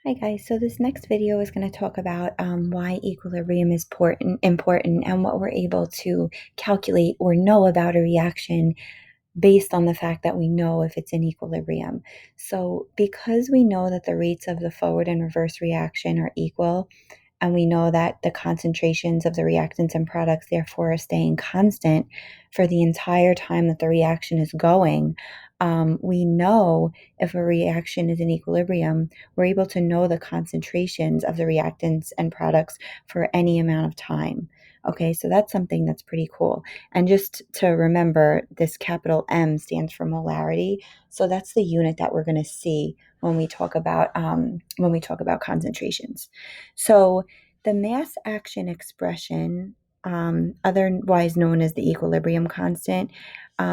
Hi guys, so this next video is going to talk about why equilibrium is important and what we're able to calculate or know about a reaction based on the fact that we know if it's in equilibrium. So because we know that the rates of the forward and reverse reaction are equal, and we know that the concentrations of the reactants and products therefore are staying constant for the entire time that the reaction is going, we know if a reaction is in equilibrium, we're able to know the concentrations of the reactants and products for any amount of time. Okay, so that's something that's pretty cool. And just to remember, this capital M stands for molarity. So that's the unit that we're going to see when we talk about concentrations. So the mass action expression, otherwise known as the equilibrium constant,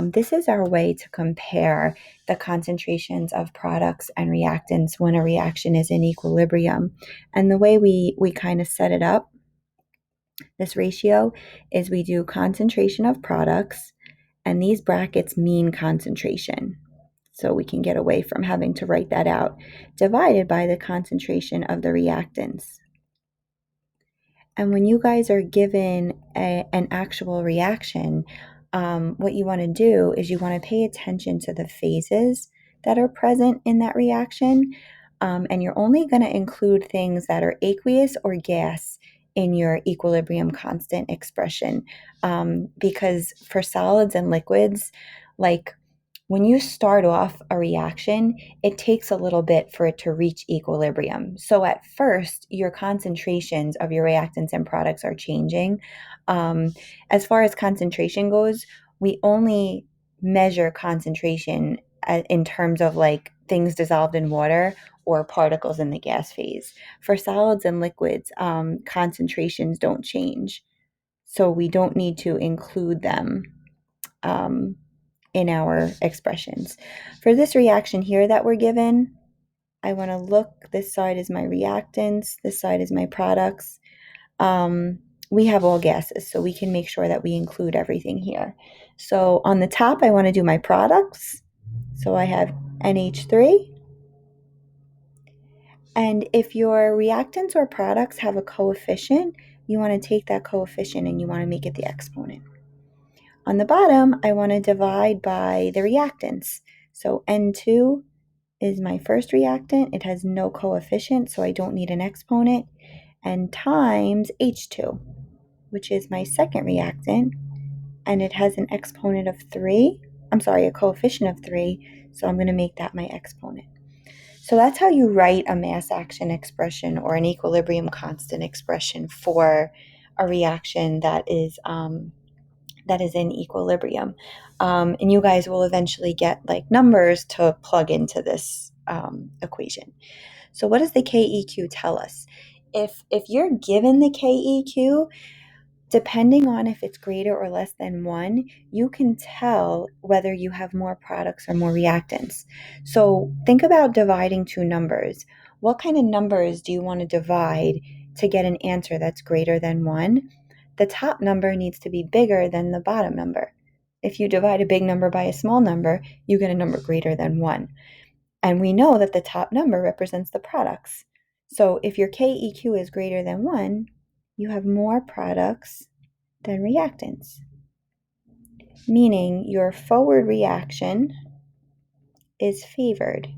this is our way to compare the concentrations of products and reactants when a reaction is in equilibrium. And the way we kind of set it up, this ratio, is we do concentration of products, and these brackets mean concentration. So we can get away from having to write that out, divided by the concentration of the reactants. And when you guys are given an actual reaction, what you want to do is you want to pay attention to the phases that are present in that reaction. And you're only going to include things that are aqueous or gas in your equilibrium constant expression. Because for solids and liquids, like when you start off a reaction, it takes a little bit for it to reach equilibrium. So at first, your concentrations of your reactants and products are changing. As far as concentration goes, we only measure concentration in terms of like things dissolved in water or particles in the gas phase. For solids and liquids, concentrations don't change. So we don't need to include them in our expressions. For this reaction here that we're given, I want to look, this side is my reactants, this side is my products. We have all gases, so we can make sure that we include everything here. So on the top, I want to do my products. So I have NH3. And if your reactants or products have a coefficient, you want to take that coefficient and you want to make it the exponent. On the bottom, I want to divide by the reactants. So N2 is my first reactant. It has no coefficient, so I don't need an exponent. And times H2, which is my second reactant, and it has an exponent of 3. A coefficient of 3, so I'm going to make that my exponent. So that's how you write a mass action expression or an equilibrium constant expression for a reaction that is in equilibrium. And you guys will eventually get like numbers to plug into this equation. So what does the KEQ tell us? If you're given the KEQ, depending on if it's greater or less than 1, you can tell whether you have more products or more reactants. So think about dividing two numbers. What kind of numbers do you want to divide to get an answer that's greater than 1? The top number needs to be bigger than the bottom number. If you divide a big number by a small number, you get a number greater than 1. And we know that the top number represents the products. So if your KEQ is greater than 1, you have more products than reactants, meaning your forward reaction is favored.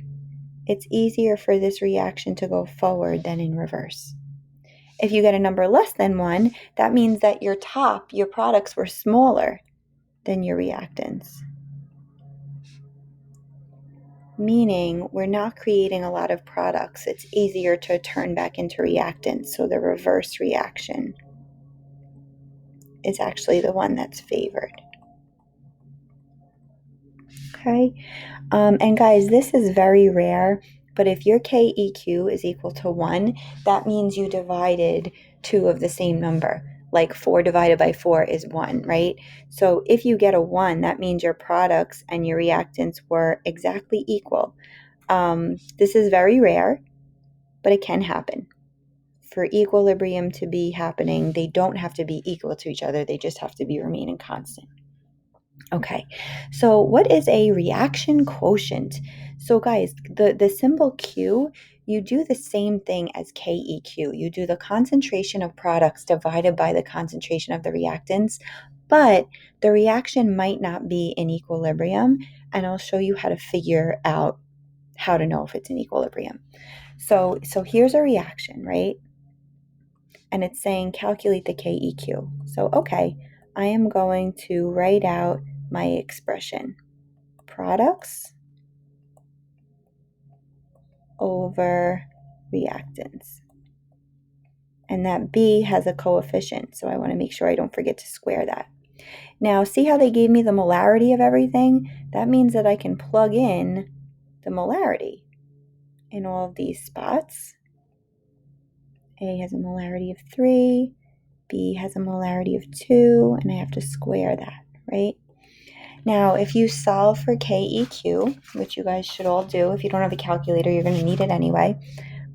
It's easier for this reaction to go forward than in reverse. If you get a number less than 1, that means that your products were smaller than your reactants, meaning we're not creating a lot of products. It's easier to turn back into reactants, so the reverse reaction is actually the one that's favored. Okay, and guys, this is very rare, but if your KEQ is equal to 1, that means you divided 2 of the same number. Like 4 divided by 4 is 1, right? So if you get a 1, that means your products and your reactants were exactly equal. This is very rare, but it can happen. For equilibrium to be happening, they don't have to be equal to each other. They just have to be remaining constant. Okay, so what is a reaction quotient? So guys, the symbol Q you do the same thing as KEQ. You do the concentration of products divided by the concentration of the reactants, but the reaction might not be in equilibrium, and I'll show you how to figure out how to know if it's in equilibrium. So here's a reaction, right? And it's saying calculate the KEQ. So, okay, I am going to write out my expression. Products over reactants. And that B has a coefficient, so I want to make sure I don't forget to square that. Now, see how they gave me the molarity of everything? That means that I can plug in the molarity in all of these spots. A has a molarity of 3, B has a molarity of 2, and I have to square that, right? Now, if you solve for KEQ, which you guys should all do, if you don't have a calculator, you're going to need it anyway.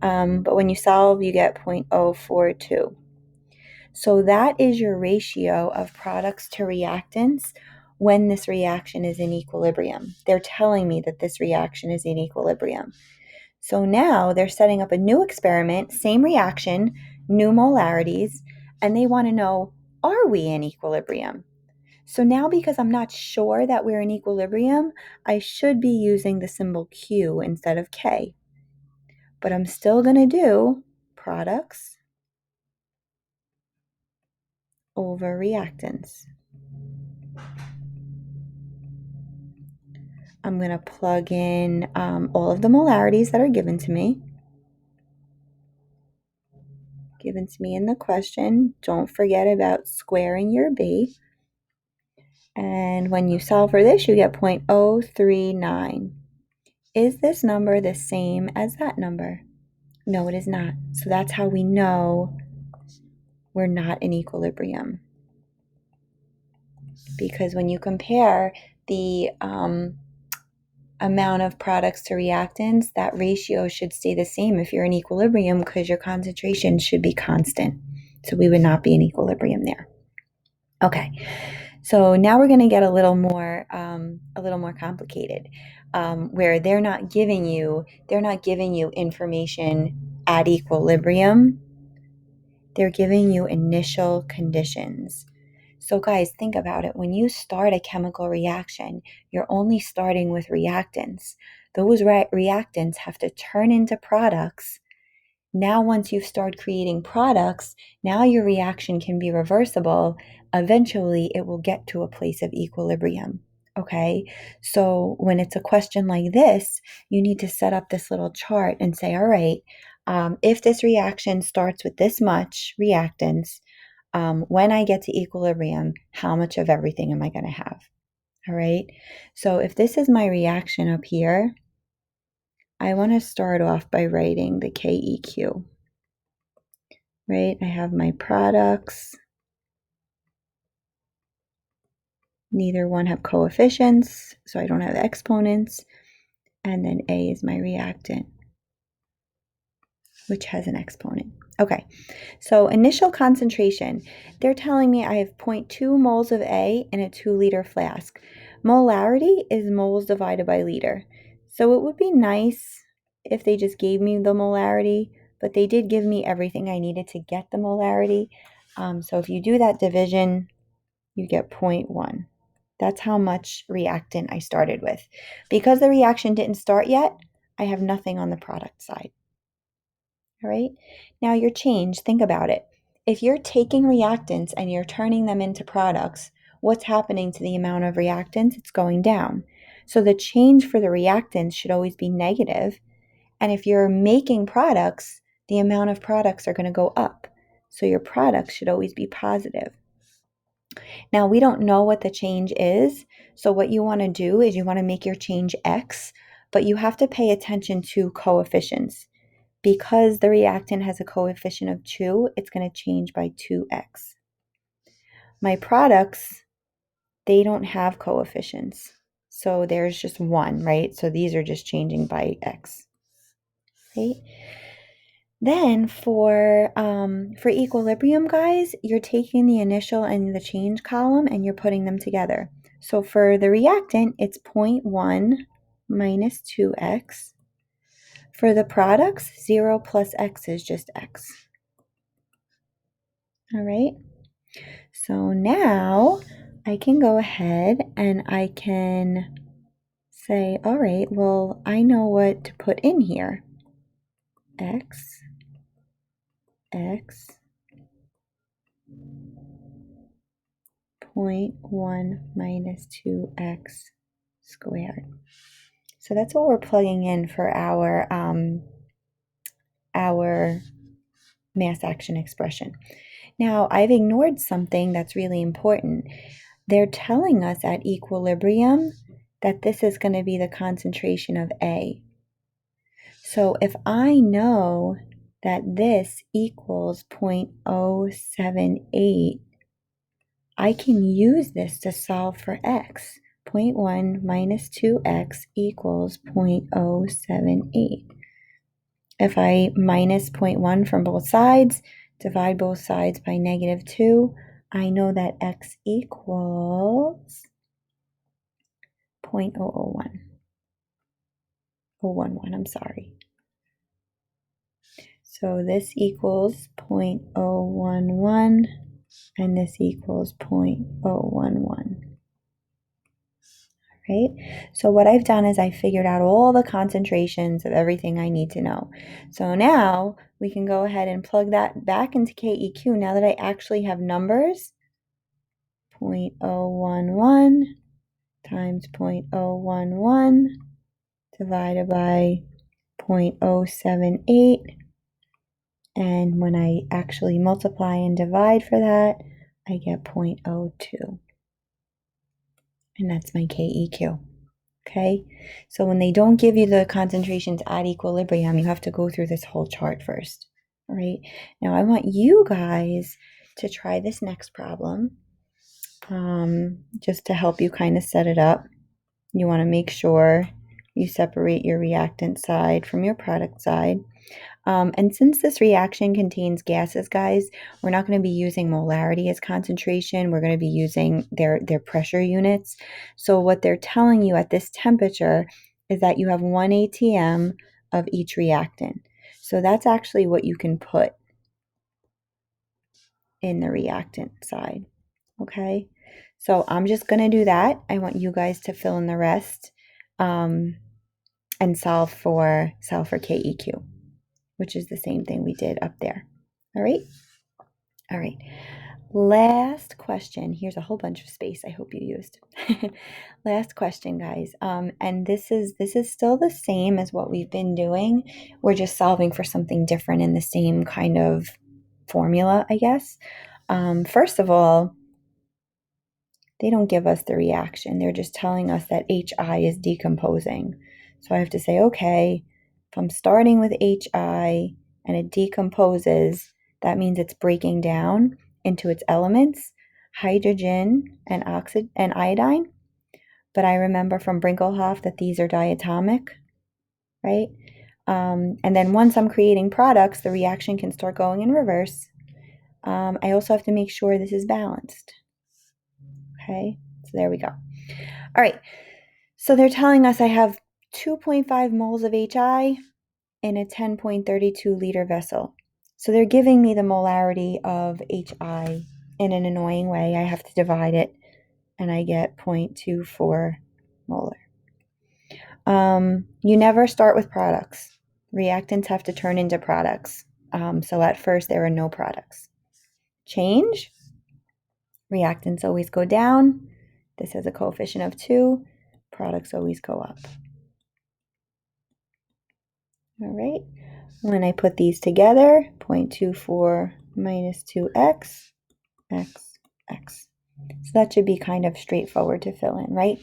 But when you solve, you get 0.042. So that is your ratio of products to reactants when this reaction is in equilibrium. They're telling me that this reaction is in equilibrium. So now they're setting up a new experiment, same reaction, new molarities, and they want to know, are we in equilibrium? So now, because I'm not sure that we're in equilibrium, I should be using the symbol Q instead of K. But I'm still going to do products over reactants. I'm going to plug in all of the molarities that are given to me in the question. Don't forget about squaring your B. And when you solve for this, you get 0.039. Is this number the same as that number? No, it is not. So that's how we know we're not in equilibrium. Because when you compare the amount of products to reactants, that ratio should stay the same if you're in equilibrium, because your concentration should be constant. So we would not be in equilibrium there. Okay, so now we're going to get a little more complicated, where they're not giving you information at equilibrium. They're giving you initial conditions. So guys, think about it. When you start a chemical reaction, you're only starting with reactants. Those reactants have to turn into products. Now, once you've started creating products, now your reaction can be reversible. Eventually, it will get to a place of equilibrium. Okay, so when it's a question like this, you need to set up this little chart and say, all right, if this reaction starts with this much reactants, when I get to equilibrium, how much of everything am I going to have? All right, so if this is my reaction up here, I want to start off by writing the KEQ. Right, I have my products. Neither one have coefficients, so I don't have exponents. And then A is my reactant, which has an exponent. Okay, so initial concentration. They're telling me I have 0.2 moles of A in a 2-liter flask. Molarity is moles divided by liter. So it would be nice if they just gave me the molarity, but they did give me everything I needed to get the molarity. So if you do that division, you get 0.1. That's how much reactant I started with. Because the reaction didn't start yet, I have nothing on the product side. All right, now your change, think about it. If you're taking reactants and you're turning them into products, what's happening to the amount of reactants? It's going down. So the change for the reactants should always be negative. And if you're making products, the amount of products are going to go up. So your products should always be positive. Now, we don't know what the change is. So what you want to do is you want to make your change X, but you have to pay attention to coefficients. Because the reactant has a coefficient of 2, it's going to change by 2x. My products, they don't have coefficients. So there's just 1, right? So these are just changing by x. Right? Then for equilibrium, guys, you're taking the initial and the change column and you're putting them together. So for the reactant, it's 0.1 minus 2x For the products, 0 plus x is just x. All right. So now I can go ahead and I can say, all right, well, I know what to put in here. X, 0.1 minus 2x squared. So that's what we're plugging in for our mass action expression. Now, I've ignored something that's really important. They're telling us at equilibrium that this is going to be the concentration of A. So if I know that this equals 0.078, I can use this to solve for x. 0.1 minus 2x equals 0.078. If I minus 0.1 from both sides, divide both sides by -2, I know that x equals 0.001. 011, I'm sorry. So this equals 0.011, and this equals 0.011. Right? So what I've done is I figured out all the concentrations of everything I need to know. So now we can go ahead and plug that back into KEQ now that I actually have numbers. 0.011 times 0.011 divided by 0.078. And when I actually multiply and divide for that, I get 0.02. And that's my KEQ. Okay, so when they don't give you the concentrations at equilibrium, you have to go through this whole chart first. All right, now I want you guys to try this next problem just to help you kind of set it up. You want to make sure you separate your reactant side from your product side. And since this reaction contains gases, guys, we're not going to be using molarity as concentration. We're going to be using their pressure units. So what they're telling you at this temperature is that you have 1 atm of each reactant. So that's actually what you can put in the reactant side. Okay, so I'm just going to do that. I want you guys to fill in the rest and solve for KEQ, which is the same thing we did up there. All right. All right. Last question. Here's a whole bunch of space I hope you used. Last question, guys. And this is still the same as what we've been doing. We're just solving for something different in the same kind of formula, I guess. First of all, they don't give us the reaction. They're just telling us that HI is decomposing. So I have to say, okay, if I'm starting with HI and it decomposes, that means it's breaking down into its elements, hydrogen and iodine. But I remember from Brinkelhoff that these are diatomic, right? And then once I'm creating products, the reaction can start going in reverse. I also have to make sure this is balanced. Okay, so there we go. All right, so they're telling us I have 2.5 moles of HI in a 10.32 liter vessel. So they're giving me the molarity of HI in an annoying way. I have to divide it, and I get 0.24 molar. You never start with products. Reactants have to turn into products. So at first, there are no products. Change. Reactants always go down. This has a coefficient of 2. Products always go up. All right. When I put these together, 0.24 minus 2x, x. So that should be kind of straightforward to fill in, right?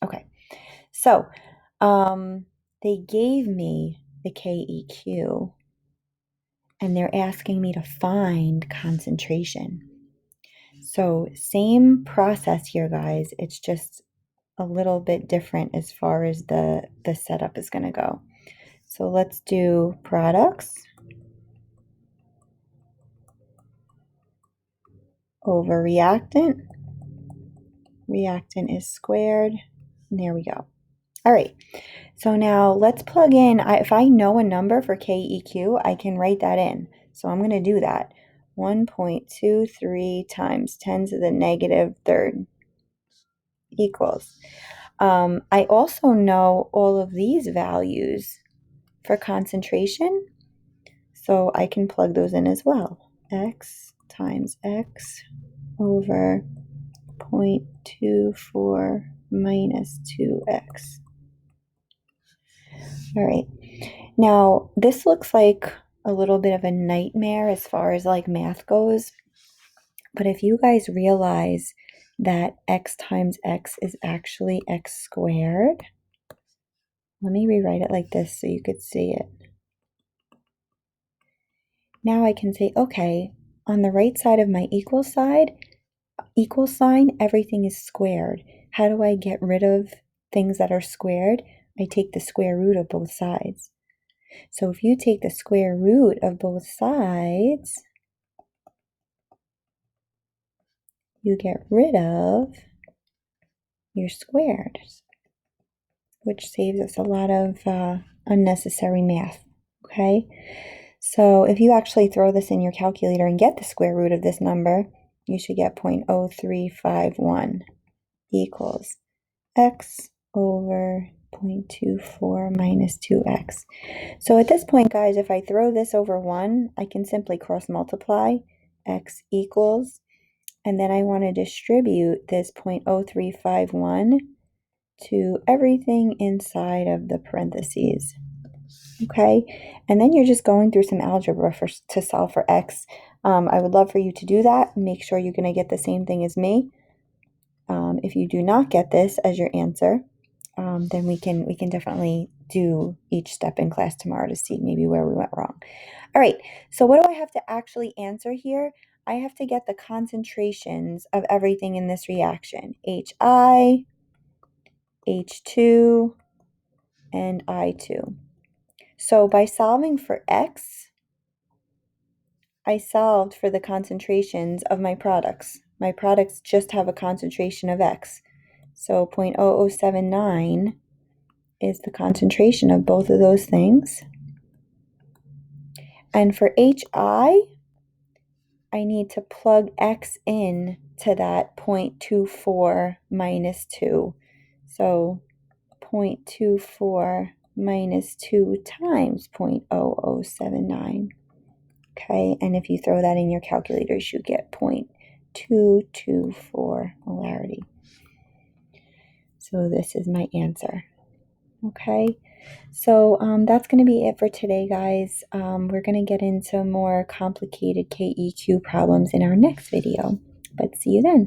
Okay. So they gave me the KEQ, and they're asking me to find concentration. So same process here, guys. It's just a little bit different as far as the setup is going to go. So let's do products over reactant. Reactant is squared. And there we go. All right, so now let's plug in. If I know a number for KEQ, I can write that in. So I'm going to do that. 1.23 times 10 to the negative third equals. I also know all of these values for concentration, so I can plug those in as well. X times X over 0.24 minus 2X. All right. Now, this looks like a little bit of a nightmare as far as like math goes, but if you guys realize that X times X is actually X squared, let me rewrite it like this so you could see it. Now I can say, okay, on the right side of my equal sign, everything is squared. How do I get rid of things that are squared? I take the square root of both sides. So if you take the square root of both sides, you get rid of your squares, which saves us a lot of unnecessary math, okay? So if you actually throw this in your calculator and get the square root of this number, you should get 0.0351 equals X over 0.24 minus 2X. So at this point, guys, if I throw this over 1, I can simply cross multiply. X equals, and then I want to distribute this 0.0351 to everything inside of the parentheses. Okay, and then you're just going through some algebra to solve for X. I would love for you to do that. Make sure you're going to get the same thing as me. If you do not get this as your answer, then we can definitely do each step in class tomorrow to see maybe where we went wrong. All right, so what do I have to actually answer here? I have to get the concentrations of everything in this reaction. HI, H2, and I2. So by solving for X, I solved for the concentrations of my products. My products just have a concentration of X. So 0.0079 is the concentration of both of those things. And for HI, I need to plug X in to that 0.24 minus 2. So 0.24 minus 2 times 0.0079. Okay, and if you throw that in your calculators, you get 0.224 molarity. So this is my answer. Okay, so that's going to be it for today, guys. We're going to get into more complicated KEQ problems in our next video, but see you then.